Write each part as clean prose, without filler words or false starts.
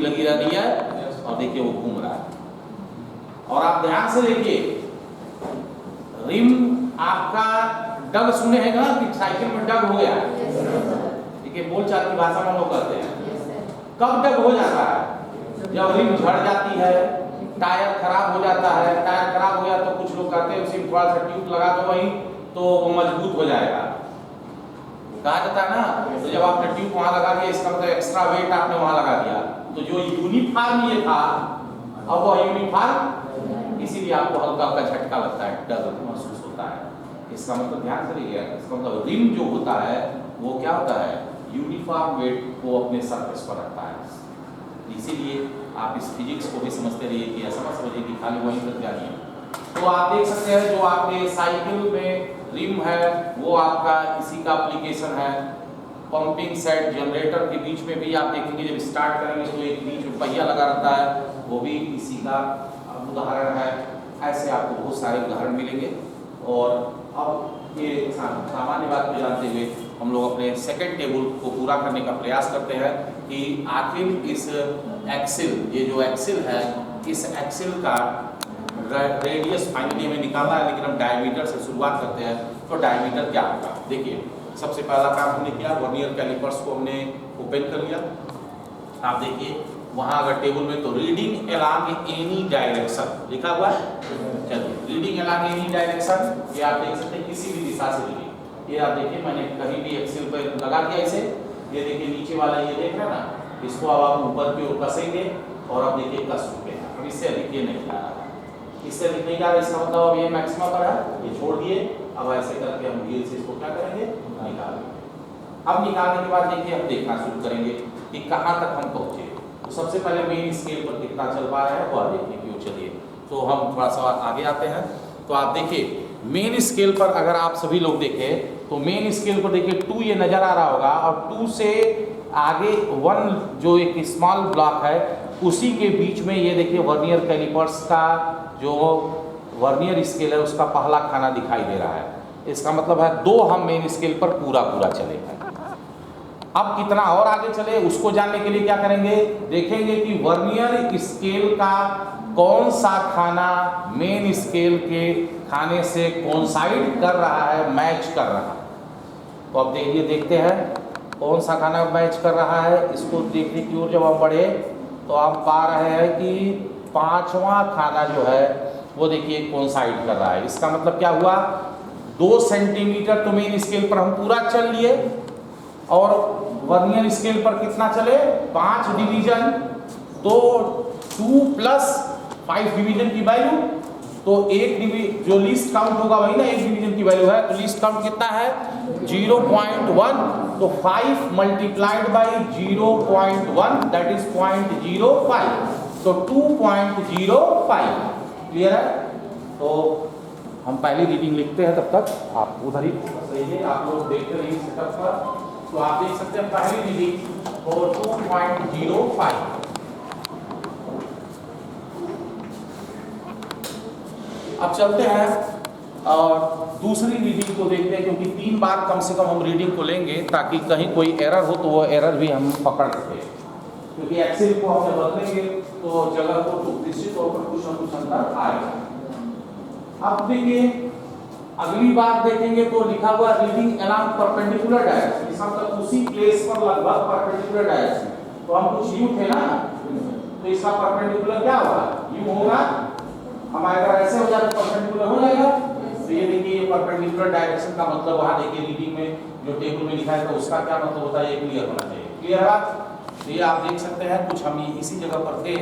लगी रहती है और देखिए वो घूम रहा है। और आप ध्यान से देखिए रिम आपका डग सुने हैं ना कि साइकिल में डग हो गया है। देखिए बोलचाल की भाषा में लोग कहते हैं कब डग हो जाता है, जब रिम झड़ जाती है, टायर खराब हो जाता है। टायर खराब हो गया तो कुछ लोग कहते हैं उसी में थोड़ा सा ट्यूब लगा दो वहीं तो वो मजबूत हो जाएगा, कहा जाता है ना। तो जब आपने ट्यूब वहां लगा दिया इसका मतलब एक्स्ट्रा वेट आपने वहां लगा दिया, तो जो यूनिफॉर्म ये था अब वो यूनिफॉर्म, इसीलिए आपको हल्का हल्का झटका लगता है, डर महसूस होता है। इसका मतलब ध्यान से रहिएगा, इसका मतलब रिम जो होता है वो क्या होता है, यूनिफॉर्म वेट को अपने सरफेस पर रखता है। इसीलिए आप इस फिजिक्स को भी समझते रहिए कि ऐसा मत समझिए कि खाली वहीं तक जानिए। तो आप देख सकते हैं जो आपके साइकिल में रिम है वो आपका इसी का एप्लीकेशन है। पंपिंग सेट जनरेटर के बीच में भी आप देखेंगे जब स्टार्ट करेंगे तो एक बीच में पहिया लगा रहता है, वो भी इसी का उदाहरण है। ऐसे आपको बहुत सारे उदाहरण मिलेंगे। और अब ये सामान्य बात को जानते हुए हम लोग अपने सेकंड टेबल को पूरा करने का प्रयास करते हैं कि आखिर इस एक्सिल, ये जो एक्सिल है, इस एक्सिल का रेडियस फाइनली हमें निकालना है, लेकिन हम डायमीटर से शुरुआत करते हैं। तो डायमीटर क्या होगा, देखिए सबसे पहला काम हमने किया, वर्नियर कैलिपर्स को हमने ओपन कर लिया। आप देखिए वहाँ अगर टेबल में तो रीडिंग अलोंग एनी डायरेक्शन लिखा हुआ है। चलिए रीडिंग अलोंग एनी डायरेक्शन, ये आप देख सकते हैं किसी भी दिशा से रीडिंग। ये आप देखिए मैंने कहीं भी एक्सिल पर लगा दिया इसे, ये देखिए नीचे वाला ये देख रहे हैं ना, इसको अब आप ऊपर की ओर कसेंगे और अब देखिए कस चुके हैं। अब इससे अधिक ये नहीं जा रहा, इससे अधिक नहीं जा रहा, इसका मतलब अब ये मैक्सिमम पर है, ये छोड़ दिए। अब ऐसे करके हम व्हील से इसको क्या करेंगे, निकालेंगे। अब निकालने के बाद देखिए हम देखना शुरू करेंगे कि कहाँ तक हम पहुँचे। तो सबसे पहले मेन स्केल पर कितना चल पा रहे हैं वो देखने की ओर चलिए। तो हम थोड़ा सा आगे आते हैं। तो आप देखिए मेन स्केल पर अगर आप सभी लोग देखें तो मेन स्केल पर देखिए 2 ये नज़र आ रहा होगा, और 2 से आगे 1 जो एक स्मॉल ब्लॉक है उसी के बीच में ये देखिए वर्नियर कैलिपर्स का जो वर्नियर स्केल है उसका पहला खाना दिखाई दे रहा है। इसका मतलब है 2 हम मेन स्केल पर पूरा चले हैं। अब कितना और आगे चले उसको जानने के लिए क्या करेंगे, देखेंगे कि वर्नियर स्केल का कौन सा खाना मेन स्केल के खाने से कोइंसाइड कर रहा है, मैच कर रहा है। तो अब देखिए देखते हैं कौन सा खाना मैच कर रहा है। इसको देखने की ओर जब हम बढ़े तो हम पा रहे हैं कि 5वां खाना जो है वो देखिए कोइंसाइड कर रहा है। इसका मतलब क्या हुआ, 2 सेंटीमीटर तो मेन स्केल पर हम पूरा चल लिए और वर्नियर स्केल पर कितना चले, 5 डिवीजन। तो 2 + 5 डिवीजन की वैल्यू, तो एक जो लीस्ट काउंट होगा वही ना 1 डिवीजन की वैल्यू है। तो लीस्ट काउंट कितना है 0.1, तो 5 × 0.1 दैट इज 0.05, तो 2.05। क्लियर है। तो हम पहली रीडिंग लिखते हैं, तब तक आप उधर ही रहिए, आप लोग देखते रहिए सेटअप पर। तो आप देख सकते हैं पहली रीडिंग और 2.05। अब चलते हैं और दूसरी रीडिंग को देखते हैं, क्योंकि 3 बार कम से कम हम रीडिंग को लेंगे ताकि कहीं कोई एरर हो तो वो एरर भी हम पकड़ सकें। क्योंकि एक्सेल को हम जब बदलेंगे तो जगह को निश्चित तौर पर कुछ न कुछ अंतर आएगा। अब देखिए अगली बार देखेंगे तो लिखा हुआ रीडिंग अलोंग परपेंडिकुलर डायरेक्शन, इसका मतलब उसी प्लेस पर लगभग परपेंडिकुलर डायरेक्शन। तो हम कुछ यू थे ना, तो इसका परपेंडिकुलर क्या होगा, यू होगा। हमारे अगर ऐसे हो जाए तो परपेंडिकुलर हो जाएगा। तो ये देखिए ये परपेंडिकुलर डायरेक्शन का मतलब वहां देखिए रीडिंग में जो टेबल में लिखा है तो उसका क्या मतलब होता है, ये क्लियर होना चाहिए। क्लियर है बात। तो ये आप देख सकते हैं कुछ हम इसी जगह पर थे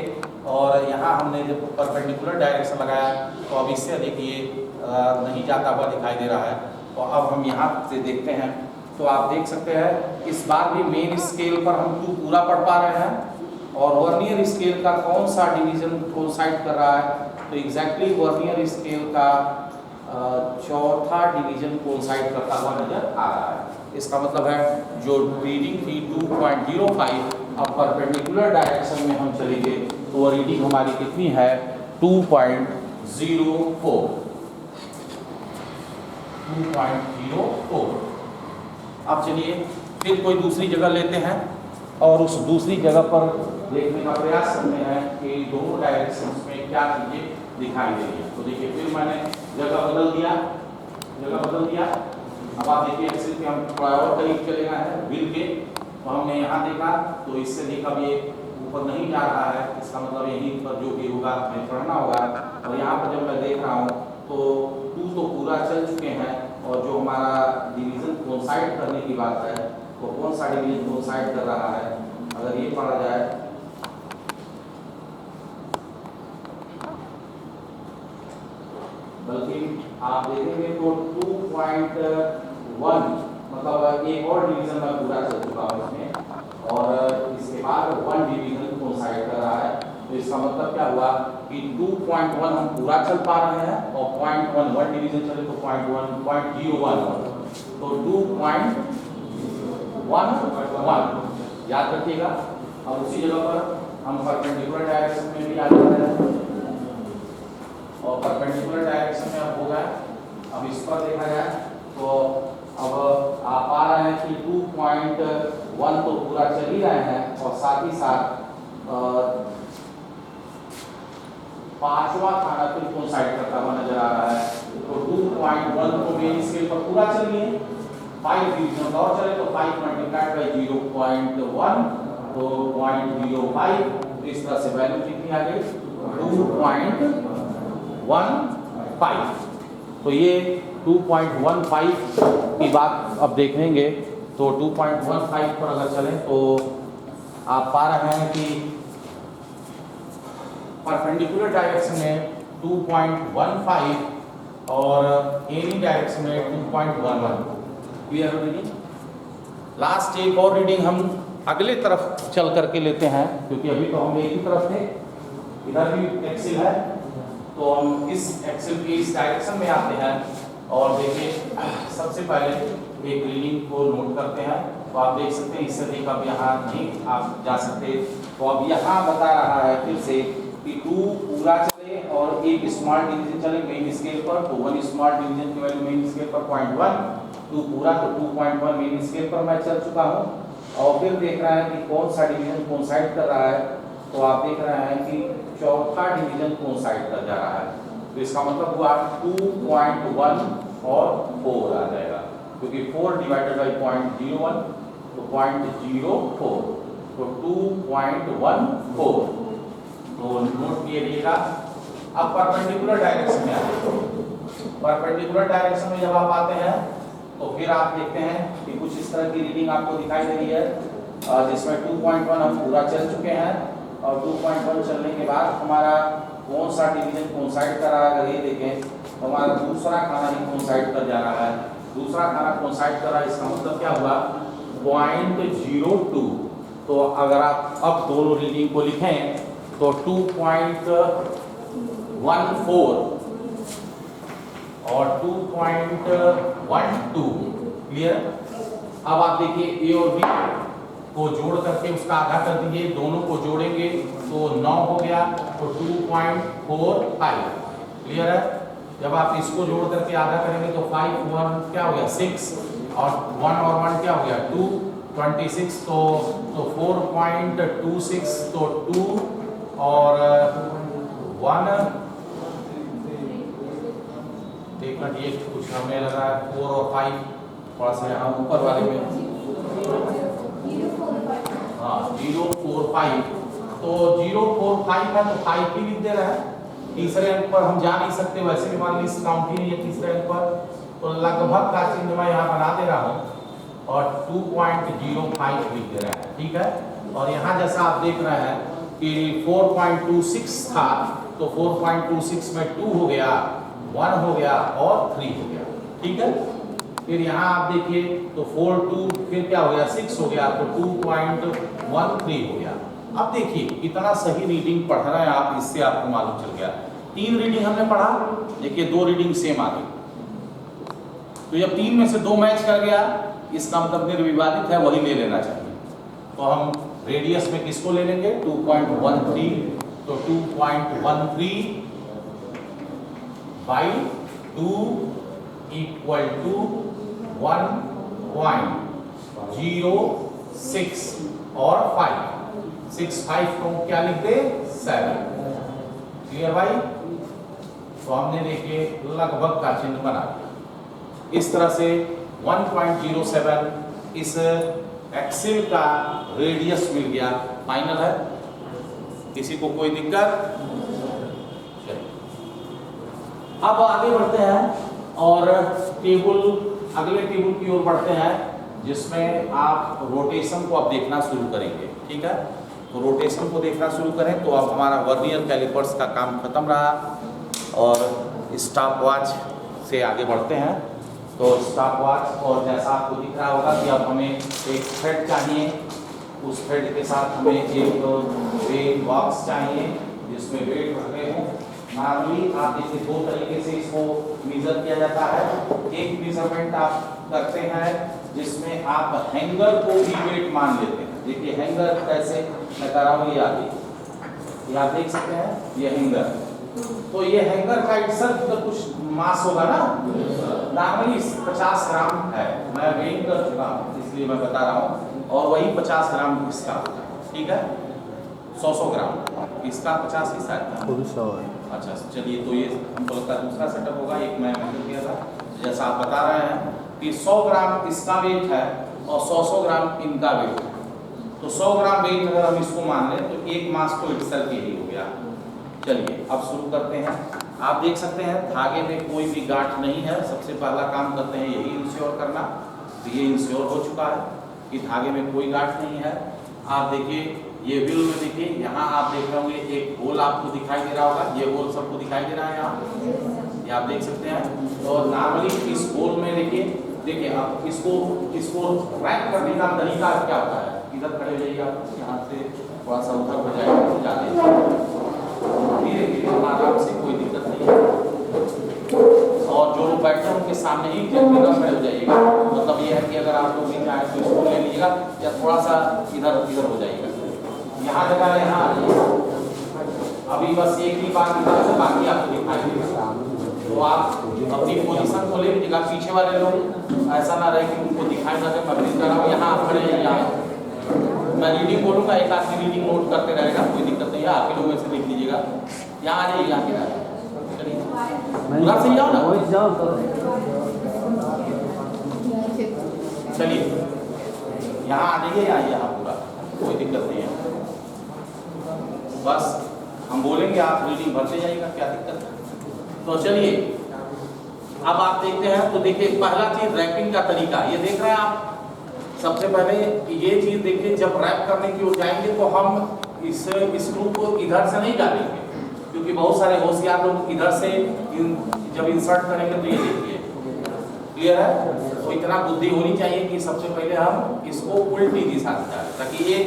और यहाँ हमने जब परपेंडिकुलर डायरेक्शन लगाया तो अब इससे अधिक ये नहीं जाता हुआ दिखाई दे रहा है। तो अब हम यहाँ से देखते हैं तो आप देख सकते हैं इस बार भी मेन स्केल पर हम 2 पूरा पढ़ पा रहे हैं और वर्नियर स्केल का कौन सा डिवीजन कोइंसाइड कर रहा है। तो एग्जैक्टली वर्नियर स्केल का 4था डिवीजन कोइंसाइड करता हुआ नजर आ रहा है। इसका मतलब है जो रीडिंग थी 2.05, अब परपेंडिकुलर डायरेक्शन में हम चलेंगे तो वो रीडिंग हमारी कितनी है 2.04। अब चलिए फिर कोई दूसरी जगह लेते हैं और उस दूसरी जगह पर देखने का प्रयास करते हैं कि दोनों डायरेक्शंस में क्या चीजें दिखाई दे रही है। तो देखिए फिर मैंने जगह बदल दिया। अब आप देखिए एक्सेल के हम थोड़ा और करीब चले गए हैं व्हील के, तो हमने यहाँ देखा तो इससे देखा भी ऊपर नहीं जा रहा है, इसका मतलब यहीं पर जो भी होगा हमें पढ़ना होगा। और यहाँ पर जब मैं देख रहा हूँ तो 2 तो पूरा चल चुके हैं, और जो हमारा डिवीजन कोइंसाइड करने की बात है वो कौन सा डिवीजन कोइंसाइड कर रहा है, अगर ये पढ़ा जाए बल्कि आप देखेंगे तो 2.1 मतलब एक और डिवीजन में पूरा चल चुका है इसमें, और इसके बाद 1 डिवीजन कोइंसाइड कर रहा है। तो इसका मतलब क्या हुआ कि 2.1 हम पूरा चल पा रहे हैं, और 0.1 डिवीजन चले तो 0.01 तो 2.11 याद रखिएगा। अब उसी जगह पर हम परपेंडिकुलर डायरेक्शन में भी आ जाते हैं, और परपेंडिकुलर डायरेक्शन में अब होगा, अब इस पर देखा जाए तो अब आप पा रहे हैं कि 2.1 तो पूरा चल ही रहे हैं, और साथ ही साथ 5वां खाना फिर कोइंसाइड करता हुआ नजर आ रहा है। तो 2.1 को मेन स्केल पर पूरा चल लिए, 5 डिवीजन और चले तो 5 मल्टीप्लाइड बाई 0.1 तो 0.05, तो इस तरह से वैल्यू कितनी आ गई 2.15। तो ये 2.15 की बात अब देखेंगे, तो 2.15 पर अगर चलें तो आप पा रहे हैं कि परपेंडिकुलर डायरेक्शन में 2.15 और एनी डायरेक्शन में 2.11। क्लियर हो रीडिंग? लास्ट एक और रीडिंग हम अगले तरफ चल करके लेते हैं, क्योंकि अभी तो हम एक ही तरफ थे, इधर भी एक्सेल है, तो हम इस एक्सेल की इस डायरेक्शन में आते हैं। और देखिए सबसे पहले एक रीडिंग को नोट करते हैं, तो आप देख सकते हैं इससे देख अब यहाँ नहीं आप जा सकते, तो अब यहाँ बता रहा है फिर से कि 2 पूरा चले और एक स्मॉल डिवीजन चले मेन स्केल पर, तो 1 स्मॉल डिवीजन की वैल्यू मेन स्केल पर 0.1, 2 पूरा तो 2.1 मेन स्केल पर मैं चल चुका हूँ। और फिर देख रहा है कि कौन सा डिवीजन कोइंसाइड कर रहा है, तो आप देख रहे हैं कि चौथा डिवीजन कोइंसाइड कर जा रहा है, तो इसका मतलब हुआ 2.1 और 4 आ जाएगा, क्योंकि 4 डिवाइडेड बाई 0.01 तो 0.04 तो 2.14। तो नोट कीजिएगा। अब परपेंडिकुलर डायरेक्शन में आते हैं, परपेंडिकुलर डायरेक्शन में जब आप आते हैं तो फिर आप देखते हैं कि कुछ इस तरह की रीडिंग आपको दिखाई दे रही है, जिसमें 2.1 हम पूरा चल चुके हैं, और 2.1 चलने के बाद हमारा कौन सा डिवीजन कोइंसाइड कर रहा है, अगर ये देखें तो हमारा दूसरा खाना ही कोइंसाइड कर जा रहा है, दूसरा खाना कोइंसाइड कर रहा है, इसका मतलब क्या हुआ 0.02। तो अगर आप अब दोनों रीडिंग को लिखें तो 2.14 और 2.12। क्लियर? अब आप देखिए ए और बी को जोड़ करके उसका आधा कर दीजिए, दोनों को जोड़ेंगे तो 9 हो गया, तो 2.45। क्लियर है? जब आप इसको जोड़ करके आधा करेंगे तो 5 1 क्या हो गया 6, और 1 और 1 क्या हो गया 2, 26 तो 4.26 तो 2 और 1 एक मिनट, ये कुछ हमें लगा 4 और 5 थोड़ा सा यहाँ ऊपर वाले में, हाँ 0.45, तो 0.45 है तो 5 ही लिख दे रहा है। तीसरे अंक पर हम जा नहीं सकते, वैसे भी मान लीजिए काउंट ही नहीं है तीसरे अंक पर, तो लगभग का चिन्ह मैं यहाँ बना दे रहा हूँ और 2.05 लिख दे रहा है। ठीक है? और यहाँ जैसा आप देख रहे हैं कि 4.26 था, तो 4.26 में 2 हो गया, 1 हो गया और 3 हो गया। ठीक है? फिर यहाँ आप देखिए तो 4 2 फिर क्या हो गया 6 हो गया, तो 2.13 हो गया। अब देखिए कितना सही रीडिंग पढ़ रहे हैं आप, इससे आपको मालूम चल गया। 3 रीडिंग हमने पढ़ा, देखिए 2 रीडिंग सेम आ गई, तो जब 3 में से 2 मैच कर गया इसका मतलब निर्विवादित है, वही ले लेना चाहिए। तो हम रेडियस में किसको ले लेंगे 2.13, तो 2.13 बाई 2 इक्वल टू 1.06 और 5। 65 को क्या लिख दे 7। क्लियर भाई? तो हमने देखिए लगभग का चिन्ह बना दिया। इस तरह से 1.07 इस एक्सेल का रेडियस मिल गया। फाइनल है, किसी को कोई दिक्कत? अब आगे बढ़ते हैं और टेबल, अगले टेबल की ओर बढ़ते हैं जिसमें आप रोटेशन को अब देखना शुरू करेंगे। ठीक है, तो रोटेशन को देखना शुरू करें तो अब हमारा वर्नियर कैलिपर्स का काम खत्म रहा और स्टॉप वॉच से आगे बढ़ते हैं। तो स्टॉप वॉच, और जैसा आपको दिख रहा होगा कि अब हमें एक थ्रेड चाहिए, उस थ्रेड के साथ हमें एक वेट बॉक्स चाहिए जिसमें वेट रखे हों। नॉर्मली आप देखिए दो तरीके से इसको मेजर किया जाता है। एक मेजरमेंट आप करते हैं जिसमें आप हैंगर को भी वेट मान लेते हैं। देखिए हैंगर कैसे मैं कर रहा हूँ, ये आप देख सकते हैं, ये हैंगर। तो ये हैंगर का इटसेल्फ तो कुछ मास होगा ना, नॉर्मली 50 ग्राम है, मैं वेट कर चुका हूँ इसलिए मैं बता रहा हूँ, और वही 50 ग्राम इसका होगा। ठीक है, 100 ग्राम इसका, 50 ही शायद। अच्छा चलिए, तो ये हमको लगता है दूसरा सेटअप होगा, एक मैं मेजर किया था। जैसा आप बता रहे हैं कि 100 ग्राम इसका वेट है और 100 ग्राम इनका वेट है, तो 100 ग्राम वेट अगर हम इसको मान लें तो एक मास तो इटसेल्फ यही हो गया। चलिए अब शुरू करते हैं। आप देख सकते हैं धागे में कोई भी गांठ नहीं है। सबसे पहला काम करते हैं यही इंश्योर करना। तो ये इंश्योर हो चुका है कि धागे में कोई गांठ नहीं है। आप देखिए ये व्हील में देखिए, यहाँ आप देख रहे होंगे एक होल आपको दिखाई दे रहा होगा, ये होल सबको दिखाई दे रहा है यहाँ, ये आप देख सकते हैं। तो नॉर्मली इस होल में देखिए आप इसको रैप करने का तरीका क्या होता है, इधर खड़े हो जाइए आप, यहाँ से थोड़ा सा उधर हो जाएगा, जाते धीरे धीरे आराम से, कोई दिक्कत नहीं है। और जो लोग बैठे हैं उनके सामने ही इधर खड़े हो जाइएगा। मतलब ये है कि अगर आप लोग नहीं चाहें तो इसको ले लीजिएगा या थोड़ा सा इधर हो जाइएगा। यहाँ जगह है, यहाँ अभी बस एक ही बात इधर से, बाकी आपको दिखाई देगा। तो आप अपनी पोजीशन को ले लीजिएगा। पीछे वाले लोग ऐसा ना रहे कि उनको दिखाई ना दे, मैं प्लीज कर रहा हूँ, यहाँ आप खड़े हैं, यहाँ मैं रीडिंग बोलूँगा, एक आदमी रीडिंग नोट करते रहेगा, कोई दिक्कत नहीं है। आप ही लोग ऐसे लिख लीजिएगा। यहाँ आ जाइए, यहाँ चलिए उधर से जाओ ना, चलिए यहाँ आ जाइए, यहाँ पूरा कोई दिक्कत नहीं है। बस हम बोलेंगे, आप रीडिंग भरते जाइएगा, क्या दिक्कत है। तो चलिए अब आप देखते हैं। तो देखिए पहला चीज रैपिंग का तरीका, ये देख रहे हैं आप। सबसे पहले ये चीज देखिए, जब रैप करने की ओर जाएंगे तो हम इस स्क्रू को इधर से नहीं डालेंगे, क्योंकि बहुत सारे होशियार लोग इधर से जब इंसर्ट करेंगे तो ये देखिए, क्लियर है। तो इतना बुद्धि होनी चाहिए कि सबसे पहले हम इसको उल्टी दिशा से डालें, ताकि ये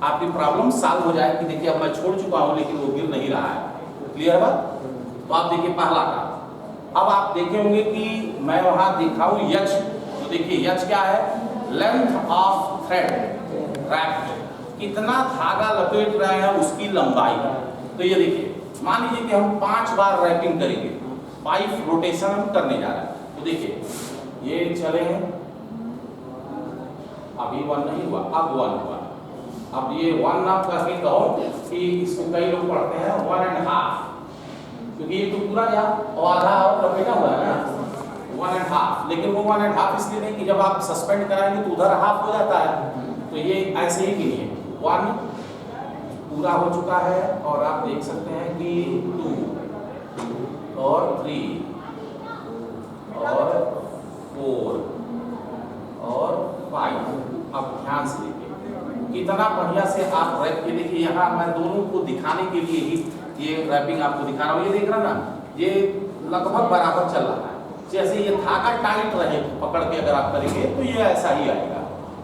आपकी प्रॉब्लम सॉल्व हो जाए कि देखिए अब मैं छोड़ चुका हूँ लेकिन वो गिर नहीं रहा है। क्लियर बात? तो आप देखिए पहला काम। अब आप देखे होंगे कि मैं वहां दिखाऊं यच, तो देखिए यच क्या है, लेंथ ऑफ थ्रेड रैप्ड, कितना धागा लपेट रहे हैं उसकी लंबाई। तो ये देखिए, मान लीजिए कि हम 5 बार रैपिंग करेंगे, 5 रोटेशन हम करने जा रहे हैं। तो देखिए ये चले हैं, अभी 1 नहीं हुआ, अब 1 हुआ। अब ये 1 आप करके कहो कि इसको कई लोग पढ़ते हैं 1.5, क्योंकि ये तो पूरा गया और आधा और लपेटा हुआ है ना, 1.5। लेकिन वो 1.5 इसलिए नहीं कि जब आप सस्पेंड कराएंगे तो उधर हाफ हो जाता है, तो ये ऐसे ही नहीं है। 1 पूरा हो चुका है और आप देख सकते हैं कि 2 और 3 और 4 और 5। अब ध्यान से देखिए कितना बढ़िया से आप रैप के, देखिए यहाँ मैं दोनों को दिखाने के लिए ही ये रैपिंग आपको दिखा रहा हूँ। ये देख रहा ना, ये लगभग बराबर चल रहा है। जैसे ये धागा टाइट रहे पकड़ के अगर आप करेंगे तो ये ऐसा ही आएगा,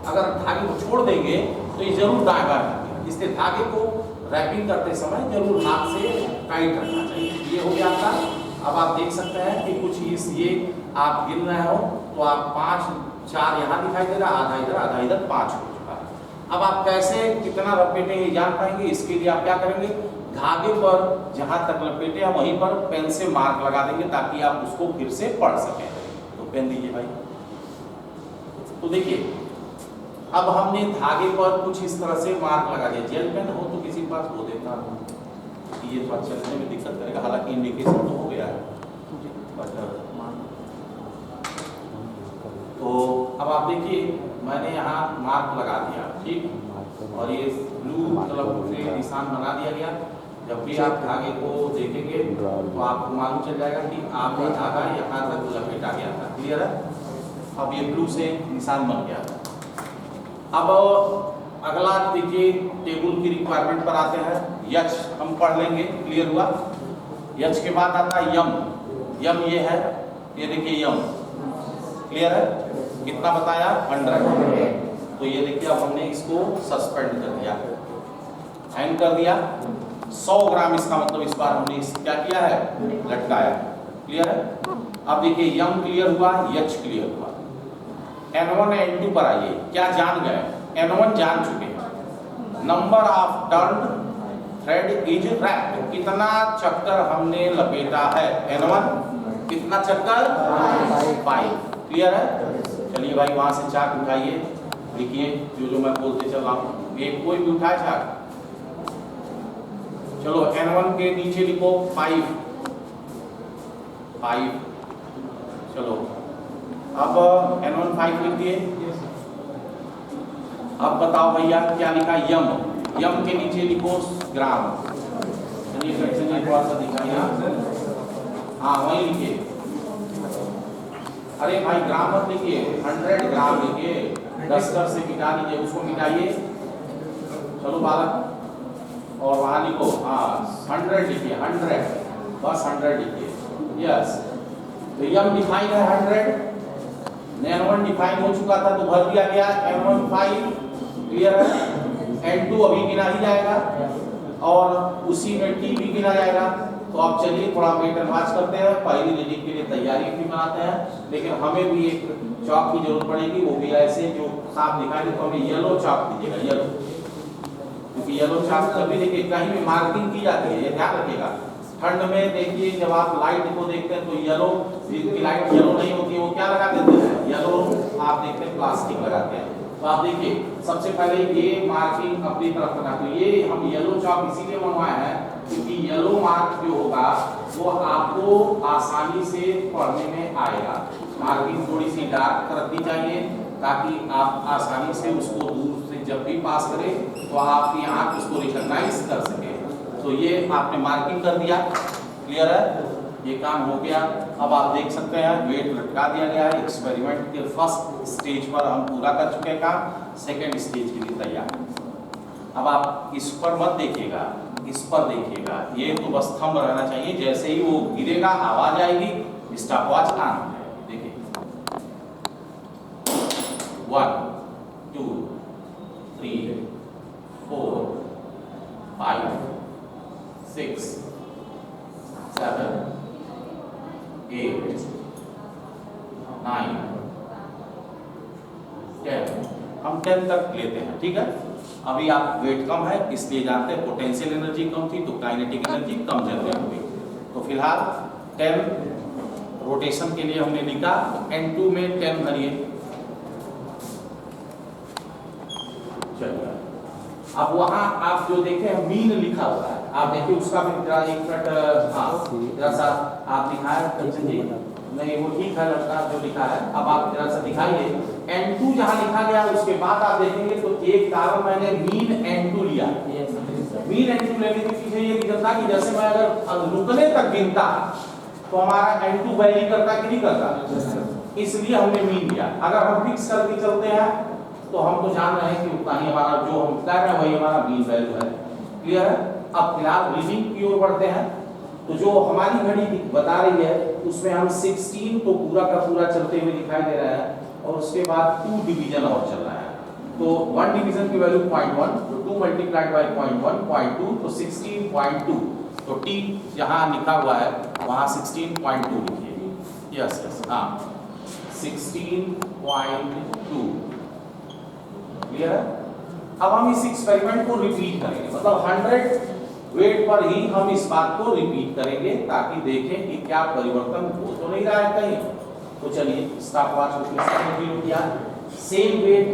अगर धागे को छोड़ देंगे तो ये जरूर दाएं बाएं आएगा। इसलिए धागे को रैपिंग करते समय जरूर हाथ से टाइट रखना चाहिए। ये हो गया आपका। अब आप देख सकते हैं कि कुछ ये आप गिन रहे हो तो आप 5 4 यहाँ दिखाई दे रहा, आधा इधर 5 हो चुका है। अब आप कैसे कितना लपेटेंगे जान पाएंगे। इसके लिए आप क्या करेंगे, धागे पर जहां तक लपेटे हैं वहीं पर पेन से मार्क लगा देंगे ताकि आप उसको फिर से पढ़ सकें। तो पेन दीजिए भाई। तो देखिए अब हमने धागे पर कुछ इस तरह से मार्क लगा दिया। जेल पेन हो तो किसी के पास हो देता हूँ, ये थोड़ा चलने में दिक्कत करेगा, हालांकि इंडिकेशन तो हो गया है। तो अब आप देखिए मैंने यहाँ मार्क लगा दिया, ठीक, और ये ब्लू कलर से निशान बना दिया गया। जब भी आप धागे को देखेंगे तो आपको मालूम चल जाएगा कि आपका धागा यहाँ तक लपेटा गया था। क्लियर है? अब ये ब्लू से निशान बन गया। अब अगला देखिए टेबल की रिक्वायरमेंट पर आते हैं। यच हम पढ़ लेंगे, क्लियर हुआ। यच के बाद आता है यम। यम ये है, ये देखिए यम, क्लियर है? कितना बताया? 100। तो ये देखिए अब हमने इसको सस्पेंड कर दिया, हैंग कर दिया। 100 ग्राम इसका मतलब इस बार हमने क्या किया है? लटकाया। क्लियर है? अब देखिए यम क्लियर हुआ, यच क्लियर हुआ। N1 N2 पर आइए, क्या जान गए? N1 जान चुके हैं, number of turn thread is wrapped, कितना चक्कर हमने लपेटा है। N1 कितना चक्कर? 5। क्लियर है? चलिए भाई वहां से चाक उठाइए, लिखिए जो मैं बोलते चल रहा हूँ। एक कोई भी उठाए चाक, चलो N1 के नीचे लिखो 5। चलो अब N1 5 लिख दिए। अब बताओ भैया क्या लिखा? यम। यम के नीचे लिखो ग्राम। चलिए थोड़ा सा दिखाइए, हाँ वही लिखिए। अरे भाई ग्राम मत लिखिए, 100 ग्राम लिखिए, 10 से मिटा दीजिए, उसको मिटाइए। चलो बालक, और वहां लिखो हाँ 100 लिखिए, 100 बस 100 लिखिए। यस, तो यम डिफाइन है 100, N1 डिफाइन हो चुका था तो भर दिया गया। N1 5 क्लियर है। N2 अभी गिना ही जाएगा और उसी में T भी गिना जाएगा। तो अब चलिए थोड़ा वेट एंड वॉच करते हैं, पहली रीडिंग के लिए तैयारी भी बनाते हैं। लेकिन हमें भी एक चौक की जरूरत पड़ेगी, वो भी ऐसे जो साफ दिखाई दे। तो हमें येलो चौक दीजिएगा, येलो, क्योंकि येलो चौक कभी देखिए कहीं भी मार्किंग की जाती है, ये ध्यान रखिएगा। ठंड में देखिए जब आप लाइट को देखते हैं तो येलो की लाइट येलो नहीं होती है, वो क्या लगा देते हैं? येलो आप देखते हैं प्लास्टिक लगाते हैं। तो आप देखिए सबसे पहले ये मार्किंग अपनी तरफ करना। तो ये हम येलो चॉक इसीलिए मंगवाए हैं क्योंकि येलो मार्क जो होगा वो आपको आसानी से पढ़ने में आएगा। मार्किंग थोड़ी सी डार्क रखनी चाहिए ताकि आप आसानी से उसको दूर से जब भी पास करें तो आपकी आंख उसको रिकॉग्नाइज कर सके। तो ये आपने मार्किंग कर दिया, क्लियर है? ये काम हो गया। अब आप देख सकते हैं वेट लटका दिया गया है। एक्सपेरिमेंट के फर्स्ट स्टेज पर हम पूरा कर चुके हैं काम, सेकेंड स्टेज के लिए तैयार। अब आप इस पर मत देखिएगा, इस पर देखिएगा, ये तो बस थंब रहना चाहिए। जैसे ही वो गिरेगा आवाज आएगी, स्टॉपवॉच ऑन है। देखिए 1 2 3 4 5 6 7 8 9 10। हम 10 तक लेते हैं, ठीक है? अभी आप वेट कम है इसलिए जानते हैं पोटेंशियल एनर्जी कम थी तो काइनेटिक एनर्जी कम जनरेट हुई। तो फिलहाल 10 रोटेशन के लिए हमने लिखा। N2 में 10 भरिए। चलिए अब वहां आप जो देखे मीन लिखा हुआ है, आप देखिए उसका भी जरा एक मिनट, हाँ जरा सा आप दिखाए कंचन जी। नहीं वो ठीक है लड़का जो लिखा है, अब आप जरा सा दिखाइए। N2 जहाँ लिखा गया उसके बाद आप देखेंगे तो एक कारण मैंने मीन N2 लिया। मीन N2 लेने के पीछे ये रीजन था कि जैसे मैं अगर रुकने तक गिनता तो हमारा N2 वैरी करता कि नहीं करता, इसलिए हमने मीन लिया। अगर हम फिक्स करके चलते हैं तो हम तो जान रहे हैं कि उतना ही हमारा जो हम कर रहे हैं वही हमारा मीन वैल्यू है। क्लियर है? अब फिलहाल रीडिंग की ओर बढ़ते हैं। तो जो हमारी घड़ी बता रही है उसमें हम 16 तो पूरा का पूरा चलते हुए दिखाई दे रहा है और उसके बाद 2 डिवीजन और चल रहा है। तो 1 डिवीजन की वैल्यू 0.1, तो 2 मल्टीप्लाइड बाय 0.1 0.2 तो 16.2। तो टी जहाँ लिखा हुआ है वहाँ 16.2 लिखिए। यस यस, हाँ 16.2। क्लियर है? अब हम इस एक्सपेरिमेंट को रिपीट करेंगे, मतलब 100 वेट पर ही हम इस बात को रिपीट करेंगे ताकि देखें कि क्या परिवर्तन हो तो नहीं रहा है कहीं। तो चलिए स्टॉपवॉच को फिर से रिपीट किया। Same weight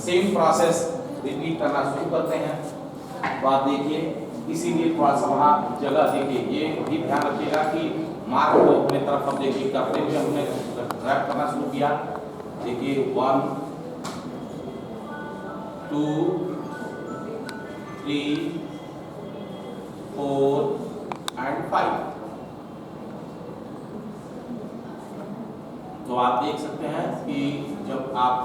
same process repeat करना शुरू करते हैं। तो आप देखिए, इसीलिए थोड़ा सा वहाँ जगह देखिए, ये भी ध्यान रखिएगा कि मार्क को अपने तरफ हम देखिए करते हुए हमने रैप करना शुरू किया। देखिए 1 2 3 4 एंड 5। तो आप देख सकते हैं कि जब आप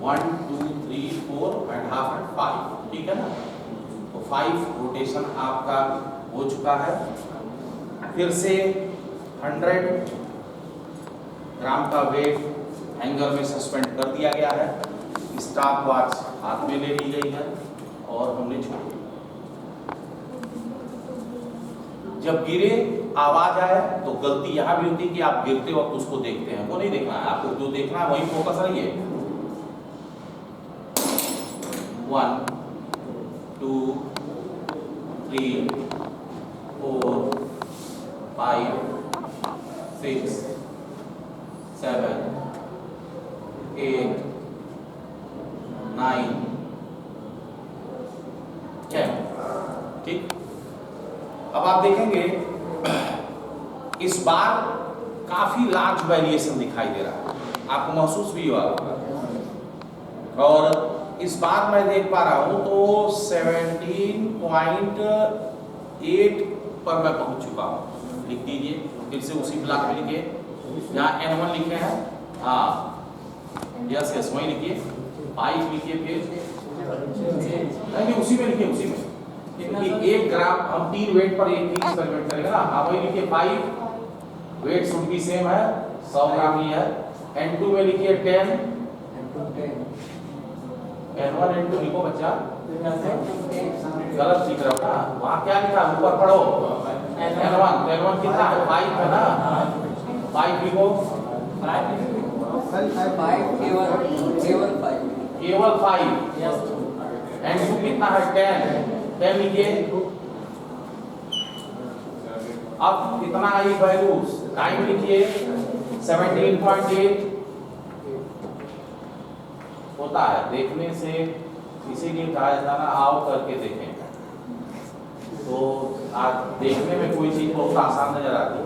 1 2 3 4 एंड हाफ एंड 5, ठीक है ना, तो 5 रोटेशन आपका हो चुका है। फिर से 100 ग्राम का वेट हैंगर में सस्पेंड कर दिया गया है। स्टॉप वॉच हाथ में ले ली गई है और हमने छोड़ दी। जब गिरे आवाज आए तो गलती यहां भी होती है कि आप गिरते वक्त उसको देखते हैं, वो नहीं देखना है आपको, जो देखना है वही फोकस रहिए। 1 2 3 4 5 6 7 8 9 10। ठीक, अब आप देखेंगे इस बार काफी लार्ज वेरिएशन दिखाई दे रहा है, आपको महसूस भी हुआ होगा। और इस बार मैं देख पा रहा हूं तो 17.8 पर मैं पहुंच चुका हूं। लिख दीजिए फिर से उसी ब्लॉक में लिखिए, जहां N1 लिखे हैं, हाँ यस यस वही लिखिए। 5 लिखिए, फिर नहीं उसी में लिखिए, उसी में कि 1 ग्राम हम 3 वेट पर एक ही एक्सपेरिमेंट करेंगे ना। आप वही लिखिए 5 वेट शुड बी सेम है, 100 ग्राम ही है। N2 में लिखिए 10, N1 N2 लिखो बच्चा, गलत लिख रहा हो ना, वहाँ क्या लिखा ऊपर पढ़ो N1, तो N1 कितना है 5 है ना, 5 लिखो, केवल 5। N2 कितना है 10 लिखिए। अब कितना आई वैल्यू, टाइम लिखिए 17.8 होता है। देखने से इसीलिए कहा जाता है ना, आओ करके देखें, तो आज देखने में कोई चीज बहुत आसान नजर आती है।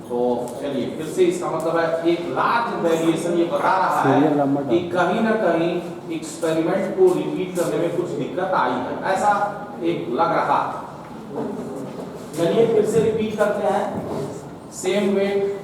तो चलिए फिर से, इसका मतलब है एक लार्ज वेरिएशन ये बता रहा है कि कहीं ना कहीं एक्सपेरिमेंट को रिपीट करने में कुछ दिक्कत आई है, ऐसा एक लग रहा है। चलिए फिर से रिपीट करते हैं। Same wait